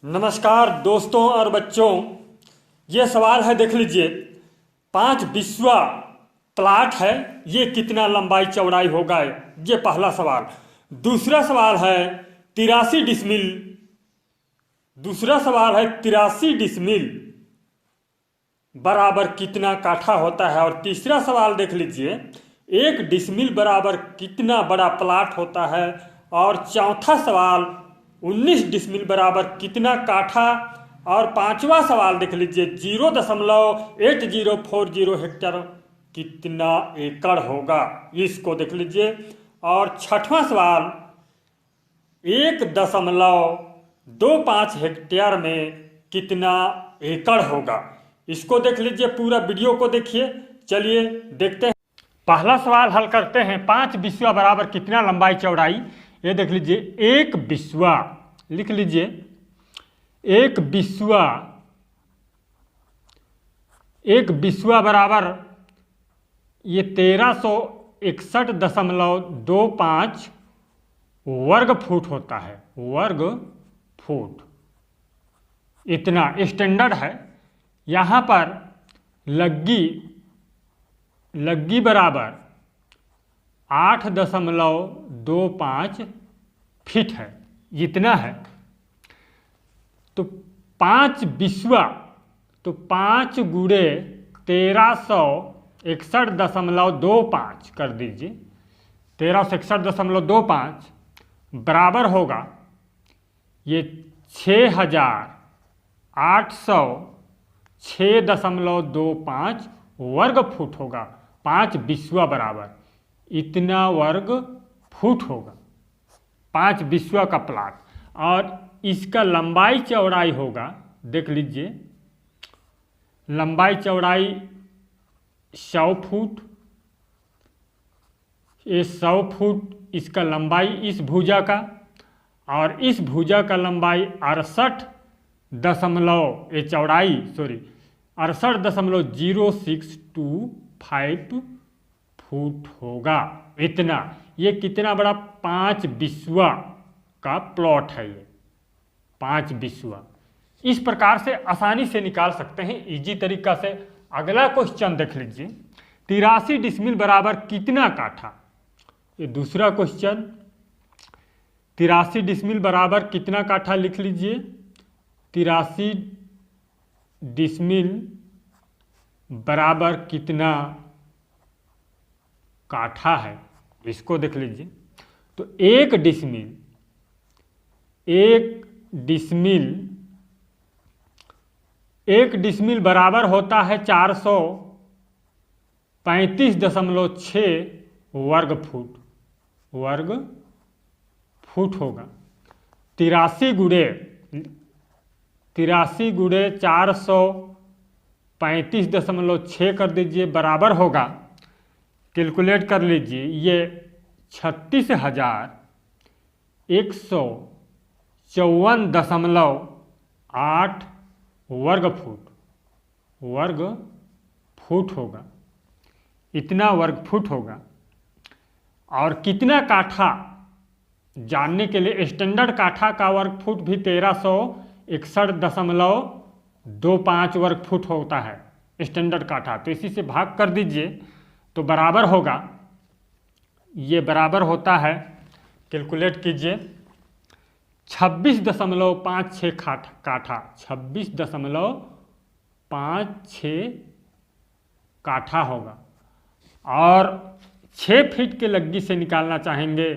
नमस्कार दोस्तों और बच्चों, ये सवाल है, देख लीजिए। 5 बिस्वा प्लाट है, ये कितना लंबाई चौड़ाई होगा? ये पहला सवाल। दूसरा सवाल है 83 डिसमिल। दूसरा सवाल है 83 डिसमिल बराबर कितना काठा होता है? और तीसरा सवाल देख लीजिए, 1 डिसमिल बराबर कितना बड़ा प्लाट होता है? और चौथा सवाल 19 डिसमिल बराबर कितना काठा? और पांचवा सवाल देख लीजिए, 0.8040 हेक्टेयर कितना एकड़ होगा? इसको देख लीजिए। और छठवां सवाल 1.25 हेक्टेयर में कितना एकड़ होगा? इसको देख लीजिए, पूरा वीडियो को देखिए। चलिए देखते हैं। पहला सवाल हल करते हैं। 5 बिस्वा बराबर कितना लंबाई चौड़ाई? ये देख लीजिए, 1 बिस्वा लिख लीजिए। 1 बिस्वा बराबर ये 1361.25 वर्ग फुट होता है। वर्ग फुट इतना स्टैंडर्ड है। यहाँ पर लग्गी बराबर 8.25 फीट है, इतना है। तो 5 बिस्वा, तो 5 गुणे 1361.25 कर दीजिए। 1361.25 बराबर होगा ये 6806.25 वर्ग फुट होगा। 5 बिस्वा बराबर इतना वर्ग फुट होगा 5 बिस्वा का प्लाट। और इसका लंबाई चौड़ाई होगा, देख लीजिए, लंबाई चौड़ाई 100 फुट। ये 100 फुट इसका लंबाई इस भुजा का, और इस भुजा का लंबाई 68.0625 फुट होगा। इतना, ये कितना बड़ा 5 बिस्वा का प्लॉट है। ये 5 बिस्वा इस प्रकार से आसानी से निकाल सकते हैं, इजी तरीका से। अगला क्वेश्चन देख लीजिए, 83 डिसमिल बराबर कितना काठा? ये दूसरा क्वेश्चन, 83 डिसमिल बराबर कितना काठा लिख लीजिए। 83 डिसमिल बराबर कितना काठा है, इसको देख लीजिए। तो 1 डिसमिल बराबर होता है 435.6 वर्ग फुट होगा। 83 गुणे 435.6 कर दीजिए, बराबर होगा, कैलकुलेट कर लीजिए, ये 36,154.8 वर्ग फुट होगा। इतना वर्ग फुट होगा। और कितना काठा जानने के लिए, स्टैंडर्ड काठा का वर्ग फुट भी 1361.25 वर्ग फुट होता है स्टैंडर्ड काठा। तो इसी से भाग कर दीजिए तो बराबर होगा, ये बराबर होता है, कैलकुलेट कीजिए, 26.56 काठा। 26.56 काठा होगा। और 6 फीट के लग्गी से निकालना चाहेंगे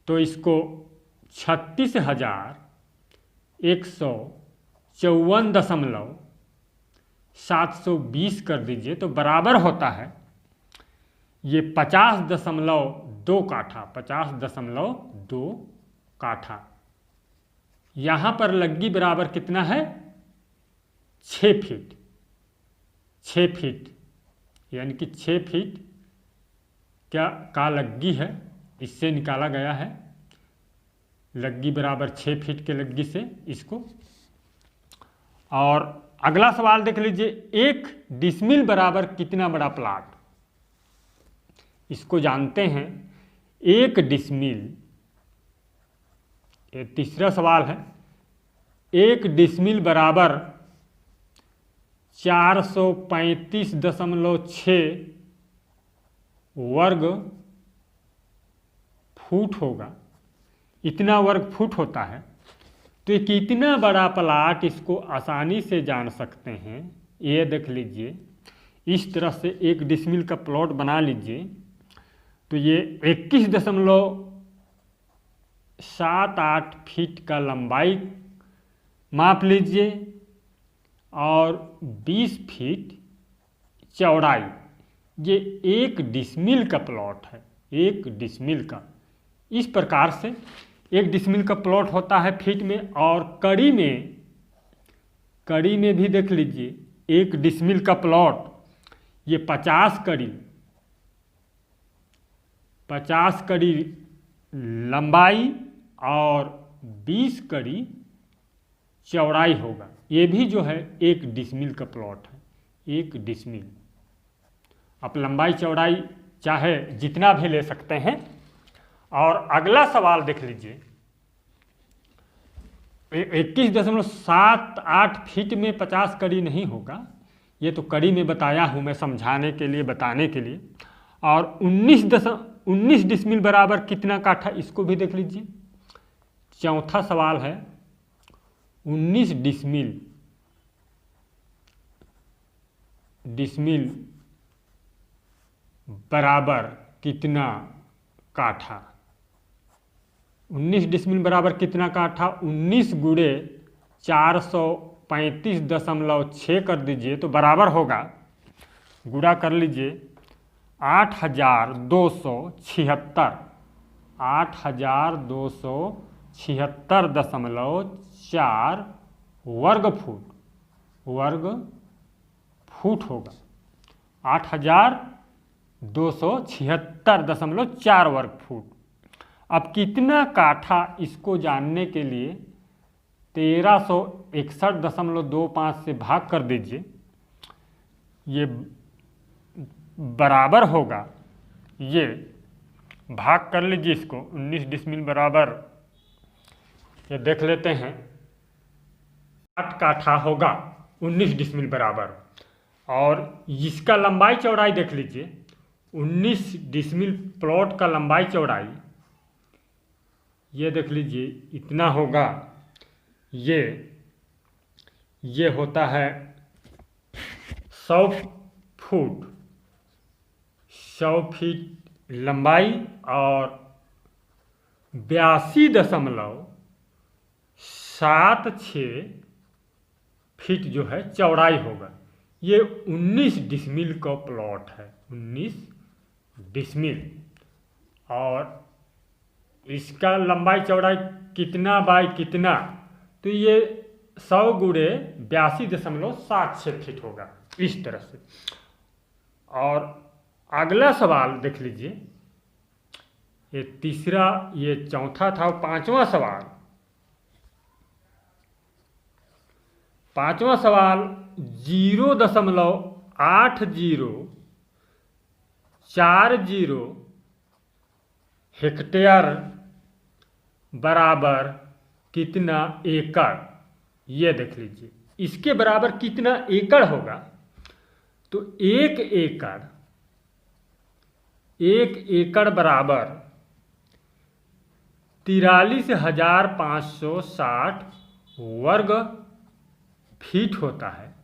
तो इसको 36,154.720 कर दीजिए, तो बराबर होता है ये 50.2 काठा। 50.2 काठा। यहाँ पर लग्गी बराबर कितना है? 6 फीट। 6 फीट यानी कि 6 फीट क्या का लग्गी है, इससे निकाला गया है। लग्गी बराबर 6 फीट के लग्गी से इसको। और अगला सवाल देख लीजिए, 1 डिसमिल बराबर कितना बड़ा प्लाट? इसको जानते हैं। 1 डिसमिल, ये तीसरा सवाल है। 1 डिसमिल बराबर 435.6 वर्ग फुट होगा। इतना वर्ग फुट होता है। तो ये कितना बड़ा प्लाट इसको आसानी से जान सकते हैं। ये देख लीजिए, इस तरह से 1 डिसमिल का प्लॉट बना लीजिए तो ये 21.78 फीट का लंबाई माप लीजिए और 20 फीट चौड़ाई। ये 1 डिसमिल का प्लॉट है, 1 डिसमिल का। इस प्रकार से 1 डिसमिल का प्लॉट होता है फीट में। और कड़ी में भी देख लीजिए 1 डिसमिल का प्लॉट, ये 50 कड़ी लंबाई और 20 कड़ी चौड़ाई होगा। ये भी जो है 1 डिसमिल का प्लॉट है, 1 डिसमिल। आप लंबाई चौड़ाई चाहे जितना भी ले सकते हैं। और अगला सवाल देख लीजिए, 21.78 फीट में 50 कड़ी नहीं होगा, ये तो कड़ी में बताया हूँ मैं समझाने के लिए, बताने के लिए। और 19 डिसमिल बराबर कितना काठा, इसको भी देख लीजिए। चौथा सवाल है 19 डिसमिल बराबर कितना काठा। 19 डिसमिल बराबर कितना काठा, 19 गुणे 435.6 कर दीजिए तो बराबर होगा, गुणा कर लीजिए 8,276.4 वर्ग फुट होगा। 8,276.4 वर्ग फुट। अब कितना काठा, इसको जानने के लिए 1361.25 से भाग कर दीजिए। ये बराबर होगा, ये भाग कर लीजिए इसको। 19 डिसमिल बराबर, ये देख लेते हैं, 8 काठा होगा 19 डिसमिल बराबर। और इसका लंबाई चौड़ाई देख लीजिए, 19 डिसमिल प्लॉट का लंबाई चौड़ाई ये देख लीजिए इतना होगा। ये होता है 100 फुट, 100 फीट लंबाई और 82.76 फीट जो है चौड़ाई होगा। ये 19 डिसमिल का प्लॉट है, 19 डिसमिल। और इसका लंबाई चौड़ाई कितना बाय कितना, तो ये 100 गुणे 82.76 फीट होगा, इस तरह से। और अगला सवाल देख लीजिए, ये तीसरा, ये चौथा था। पांचवा सवाल 0.8040 हेक्टेयर बराबर कितना एकड़, ये देख लीजिए। इसके बराबर कितना एकड़ होगा, तो 1 एकड़ बराबर 43,560 वर्ग फीट होता है,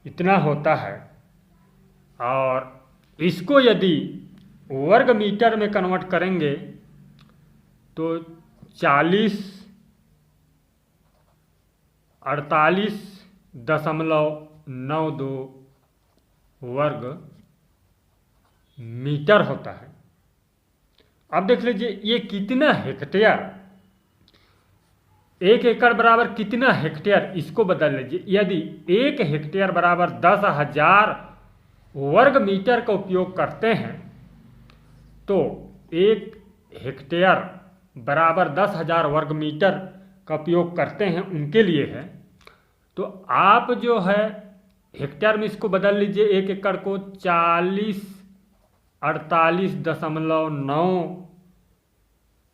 इतना होता है। और इसको यदि वर्ग मीटर में कन्वर्ट करेंगे तो 48.92 वर्ग मीटर होता है। अब देख लीजिए ये कितना हेक्टेयर, 1 एकड़ बराबर कितना हेक्टेयर, इसको बदल लीजिए। यदि 1 हेक्टेयर बराबर 10,000 वर्ग मीटर का उपयोग करते हैं तो 1 हेक्टेयर बराबर 10,000 वर्ग मीटर का उपयोग करते हैं, उनके लिए है। तो आप जो है हेक्टेयर में इसको बदल लीजिए, 1 एकड़ को 48.9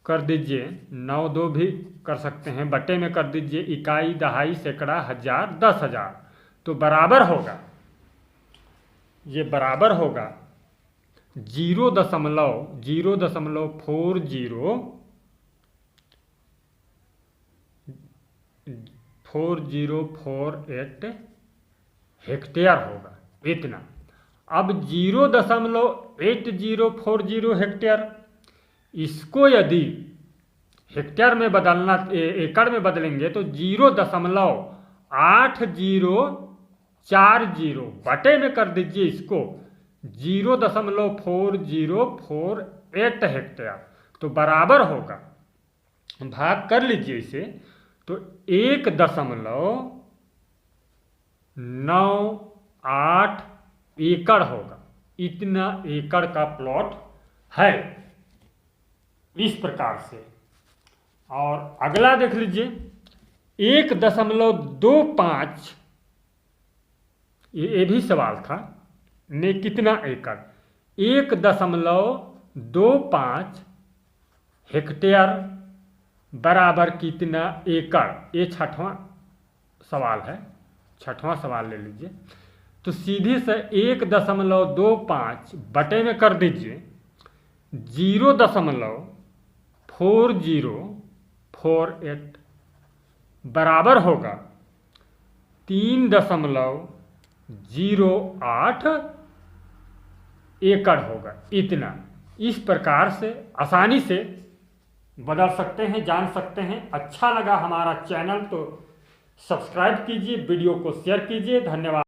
कर दीजिए, 9 2 भी कर सकते हैं, बटे में कर दीजिए इकाई, दहाई, सैकड़ा, हजार, 10,000, तो बराबर होगा, ये बराबर होगा 0.4048 हेक्टेयर होगा इतना। अब 0.8040 हेक्टेयर, इसको यदि हेक्टेयर में बदलना, एकड़ में बदलेंगे तो 0.8040 बटे में कर दीजिए इसको 0.4048 हेक्टेयर, तो बराबर होगा, भाग कर लीजिए इसे, तो 1.98 एकड़ होगा। इतना एकड़ का प्लॉट है इस प्रकार से। और अगला देख लीजिए 1.25, ये भी सवाल था, में कितना एकड़, 1.25 हेक्टेयर बराबर कितना एकड़, ये 6वां सवाल है, 6वां सवाल ले लीजिए। तो सीधे से 1.25 बटे में कर दीजिए 0.4048 बराबर होगा 3.08 एकड़ होगा इतना। इस प्रकार से आसानी से बदल सकते हैं, जान सकते हैं। अच्छा लगा हमारा चैनल तो सब्सक्राइब कीजिए, वीडियो को शेयर कीजिए। धन्यवाद।